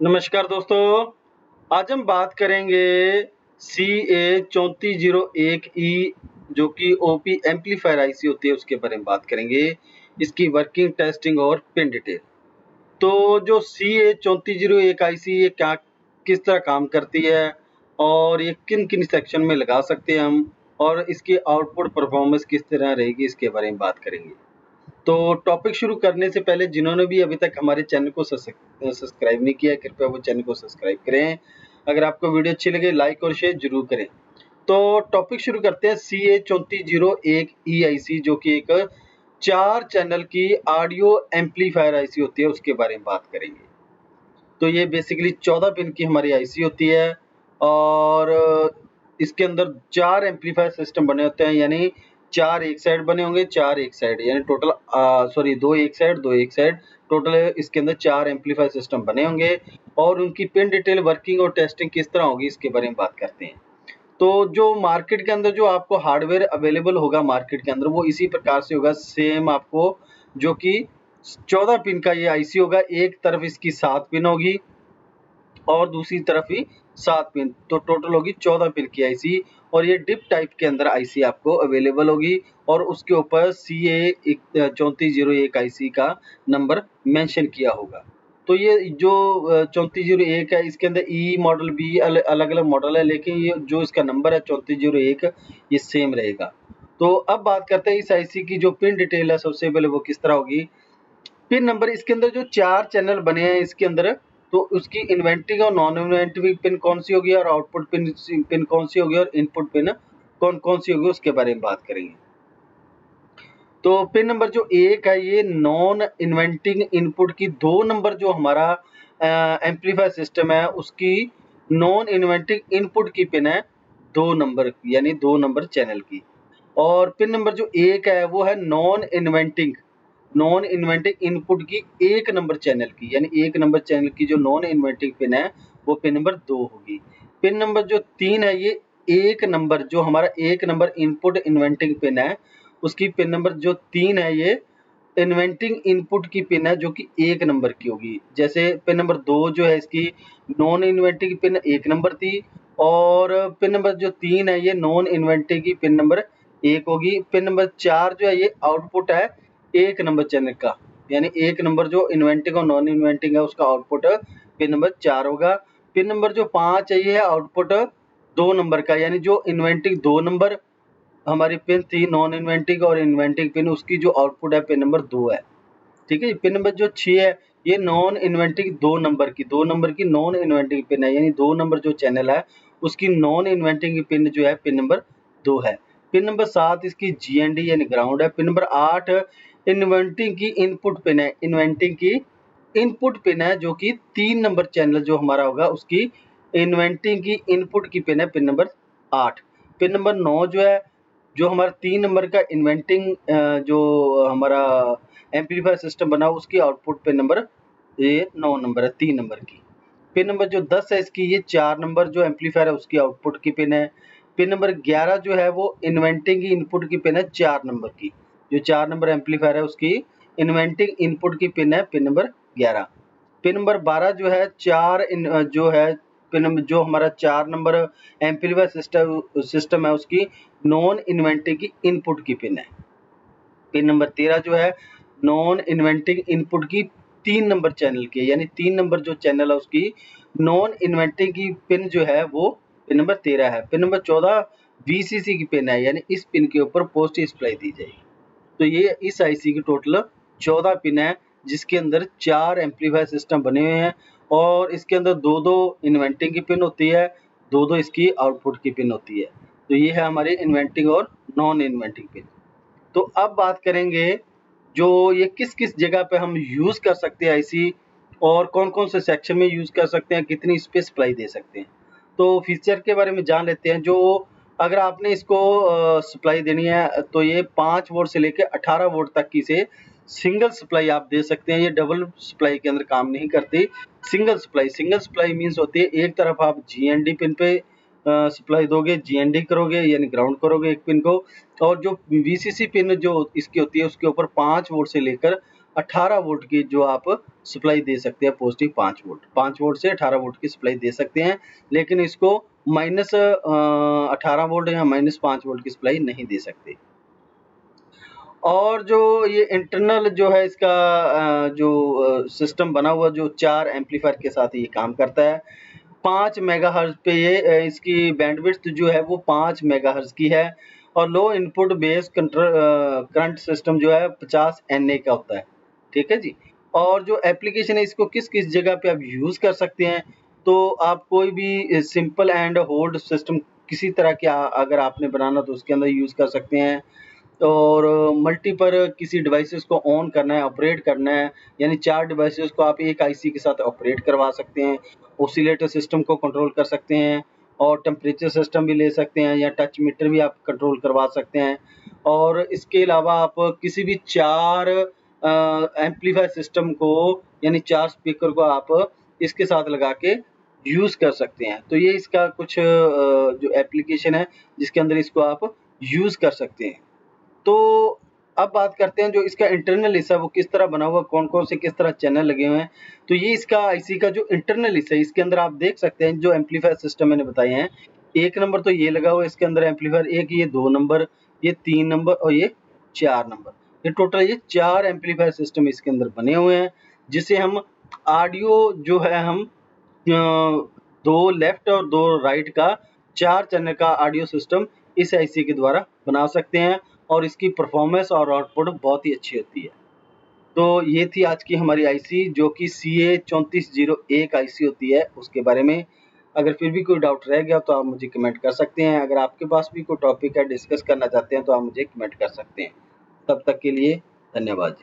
नमस्कार दोस्तों, आज हम बात करेंगे CA3401E जो कि ओपी एम्पलीफायर आईसी होती है उसके बारे में बात करेंगे, इसकी वर्किंग, टेस्टिंग और पिन डिटेल। तो जो CA3401 आईसी ये किस तरह काम करती है और ये किन-किन सेक्शन में लगा सकते हैं हम और इसकी आउटपुट परफॉर्मेंस किस तरह रहेगी इसके बारे में बात करेंगे। तो टॉपिक शुरू करने से पहले जिन्होंने भी अभी तक हमारे चैनल को सब्सक्राइब नहीं किया है, कृपया वो चैनल को सब्सक्राइब करें। अगर आपको वीडियो अच्छी लगे लाइक और शेयर जरूर करें। तो टॉपिक शुरू करते हैं। CA3401E आईसी जो कि एक 4 चैनल की ऑडियो एम्पलीफायर आईसी होती है उसके बारे में बात करेंगे। तो ये बेसिकली 14 पिन की हमारी आईसी होती है और इसके अंदर 4 एम्पलीफायर सिस्टम बने होते हैं, यानी 4 एक साइड बने होंगे, 4 एक साइड, यानी टोटल 2 एक साइड, 2 एक साइड, टोटल इसके अंदर 4 एम्पलीफायर सिस्टम बने होंगे और उनकी पिन डिटेल, वर्किंग और टेस्टिंग किस तरह होगी इसके बारे में बात करते हैं। तो जो मार्केट के अंदर जो आपको हार्डवेयर अवेलेबल होगा मार्केट के अंदर वो इसी प्रकार से होगा, सेम आपको, जो कि 14 पिन का ये आईसी होगा। एक तरफ इसकी 7 पिन होगी और दूसरी तरफ ही 7 पिन, तो टोटल होगी 14 पिन की आईसी और ये डिप टाइप के अंदर आईसी आपको अवेलेबल होगी और उसके ऊपर CA3401 आईसी का नंबर मेंशन किया होगा। तो ये जो 3401 है इसके अंदर ई मॉडल भी अलग-अलग मॉडल है, लेकिन ये जो इसका नंबर है 3401 ये सेम रहेगा। तो अब बात करते हैं इस आईसी की जो पिन डिटेल है सबसे पहले वो किस तरह होगी। पिन नंबर, इसके अंदर जो 4 चैनल बने हैं इसके अंदर, तो उसकी इन्वेंटिंग और नॉन इन्वेंटिंग पिन कौन सी होगी और आउटपुट पिन कौन सी होगी और इनपुट पिन कौन सी होगी उसके बारे में बात करेंगे। तो पिन नंबर जो 1 है ये नॉन इन्वेंटिंग इनपुट की 2 नंबर जो हमारा एम्पलीफायर सिस्टम है उसकी नॉन इन्वेंटिंग इनपुट की पिन है 2 नंबर, यानी 2 नंबर चैनल की। और पिन नंबर जो 1 है वो है नॉन इन्वेंटिंग इनपुट की 1 नंबर चैनल की, यानी 1 नंबर चैनल की जो नॉन इन्वेंटिंग पिन है वो पिन नंबर 2 होगी। पिन नंबर जो 3 है ये 1 नंबर, जो हमारा 1 नंबर इनपुट इन्वेंटिंग पिन है उसकी पिन नंबर जो 3 है ये इन्वेंटिंग इनपुट की पिन है जो कि 1 नंबर की होगी। जैसे पिन नंबर 2 जो है इसकी नॉन इन्वेंटिंग पिन 1 नंबर थी और पिन नंबर जो 3 है ये नॉन इन्वेंटिंग की पिन नंबर 1 होगी। पिन नंबर 4 जो है ये आउटपुट है 1 नंबर चैनल का, यानी 1 नंबर जो इन्वेंटिंग और नॉन इन्वेंटिंग है उसका आउटपुट पिन नंबर 4 होगा। पिन नंबर जो 5 है ये है आउटपुट 2 नंबर का, यानी जो इन्वेंटिंग 2 नंबर हमारी पिन थी, नॉन इन्वेंटिंग और इन्वेंटिंग पिन, उसकी जो आउटपुट है पिन नंबर 2 है। ठीक है। पिन नंबर जो 6 है ये नॉन इन्वेंटिंग 2 नंबर की नॉन इन्वेंटिंग पिन है, यानी 2 नंबर जो चैनल है उसकी नॉन इन्वेंटिंग पिन जो है पिन नंबर 2 है। पिन नंबर 7 इसकी GND यानी ग्राउंड है। पिन नंबर 8 इन्वेंटिंग की इनपुट पिन है, जो कि 3 नंबर चैनल जो हमारा होगा उसकी इन्वेंटिंग की इनपुट की पिन है पिन नंबर 8। पिन नंबर 9 जो है जो हमारा 3 नंबर का इन्वेंटिंग जो हमारा एम्पलीफायर सिस्टम बना उसकी आउटपुट पिन नंबर ये 9 नंबर है, 3 नंबर की। पिन नंबर जो 10 है इसकी ये 4 नंबर जो एम्पलीफायर है उसकी आउटपुट की पिन है। पिन नंबर 11 जो है वो इन्वेंटिंग की इनपुट की पिन है 4 नंबर की, जो 4 नंबर एम्पलीफायर है उसकी इन्वेंटिंग इनपुट की पिन है पिन नंबर 11। पिन नंबर 12 जो है पिन नंबर जो हमारा 4 नंबर एम्पलीफायर सिस्टम है उसकी नॉन इन्वेंटिंग की इनपुट की पिन है। पिन नंबर 13 जो है नॉन इन्वेंटिंग इनपुट की 3 नंबर चैनल की, यानी 3 नंबर जो चैनल है उसकी नॉन इन्वेंटिंग की पिन जो है वो पिन नंबर 13 है। पिन नंबर 14 VCC की पिन है, यानी इस पिन के ऊपर पॉजिटिव सप्लाई दी जाएगी। तो ये इस आईसी की टोटल 14 पिन है जिसके अंदर 4 एम्पलीफायर सिस्टम बने हुए हैं और इसके अंदर 2-2 इन्वेंटिंग की पिन होती है, 2-2 इसकी आउटपुट की पिन होती है। तो ये है हमारी इन्वेंटिंग और नॉन इन्वेंटिंग पिन। तो अब बात करेंगे जो ये किस किस जगह पे हम यूज़ कर सकते हैं आईसी और कौन कौन से सेक्शन में यूज़ कर सकते हैं, कितनी स्पेस सप्लाई दे सकते हैं। तो फीचर के बारे में जान लेते हैं। जो अगर आपने इसको सप्लाई देनी है तो ये 5 वोल्ट से लेकर 18 वोल्ट तक की से सिंगल सप्लाई आप दे सकते हैं। ये डबल सप्लाई के अंदर काम नहीं करती। सिंगल सप्लाई मीन्स होती है एक तरफ आप GND पिन पे सप्लाई दोगे, GND करोगे यानी ग्राउंड करोगे एक पिन को, और जो VCC पिन जो इसकी होती है उसके ऊपर 5 वोल्ट से लेकर 18 वोल्ट की जो आप सप्लाई दे सकते हैं, पॉजिटिव 5 वोल्ट से 18 वोल्ट की सप्लाई दे सकते हैं, लेकिन इसको माइनस 18 वोल्ट या माइनस 5 वोल्ट की सप्लाई नहीं दे सकते। और जो ये इंटरनल जो है इसका सिस्टम बना हुआ जो 4 एम्पलीफायर के साथ ये काम करता है। 5 मेगाहर्ट्ज़ पे ये इसकी बैंडविड्थ जो है वो 5 मेगाहर्ट्ज़ की है और लो इनपुट बेस करंट सिस्टम जो है 50 एनए का होता है। ठीक है जी। और जो एप्लीकेशन है इसको किस-किस जगह पे आप यूज़ कर सकते हैं, तो आप कोई भी सिंपल एंड होल्ड सिस्टम किसी तरह के अगर आपने बनाना तो उसके अंदर यूज़ कर सकते हैं। और मल्टी पर किसी डिवाइसेस को ऑन करना है, ऑपरेट करना है, यानी 4 डिवाइसेस को आप एक आईसी के साथ ऑपरेट करवा सकते हैं। ऑसिलेटर सिस्टम को कंट्रोल कर सकते हैं और टेम्परेचर सिस्टम भी ले सकते हैं या टच मीटर भी आप कंट्रोल करवा सकते हैं। और इसके अलावा आप किसी भी 4 एम्पलीफायर सिस्टम को यानी 4 स्पीकर को आप इसके साथ लगा के यूज़ कर सकते हैं। तो ये इसका कुछ जो एप्लीकेशन है जिसके अंदर इसको आप यूज़ कर सकते हैं। तो अब बात करते हैं जो इसका इंटरनल हिस्सा वो किस तरह बना हुआ, कौन-कौन से किस तरह चैनल लगे हुए हैं। तो ये इसका आईसी का जो इंटरनल हिस्सा है, इसके अंदर आप देख सकते हैं जो एम्पलीफायर सिस्टम मैंने बताए हैं। 1 नंबर तो ये लगा हुआ है इसके अंदर एम्पलीफायर, एक ये 2 नंबर, ये 3 नंबर और ये 4 नंबर। ये टोटल ये 4 एम्पलीफायर सिस्टम इसके अंदर बने हुए हैं, जिसे हम ऑडियो जो है हम 2 लेफ्ट और 2 राइट का 4 चैनल का ऑडियो सिस्टम इस आईसी के द्वारा बना सकते हैं और इसकी परफॉर्मेंस और आउटपुट बहुत ही अच्छी होती है। तो ये थी आज की हमारी आईसी जो कि CA3401 आईसी होती है, उसके बारे में। अगर फिर भी कोई डाउट रह गया तो आप मुझे कमेंट कर सकते हैं। अगर आपके पास भी कोई टॉपिक है डिस्कस करना चाहते हैं तो आप मुझे कमेंट कर सकते हैं। तब तक के लिए धन्यवाद जी।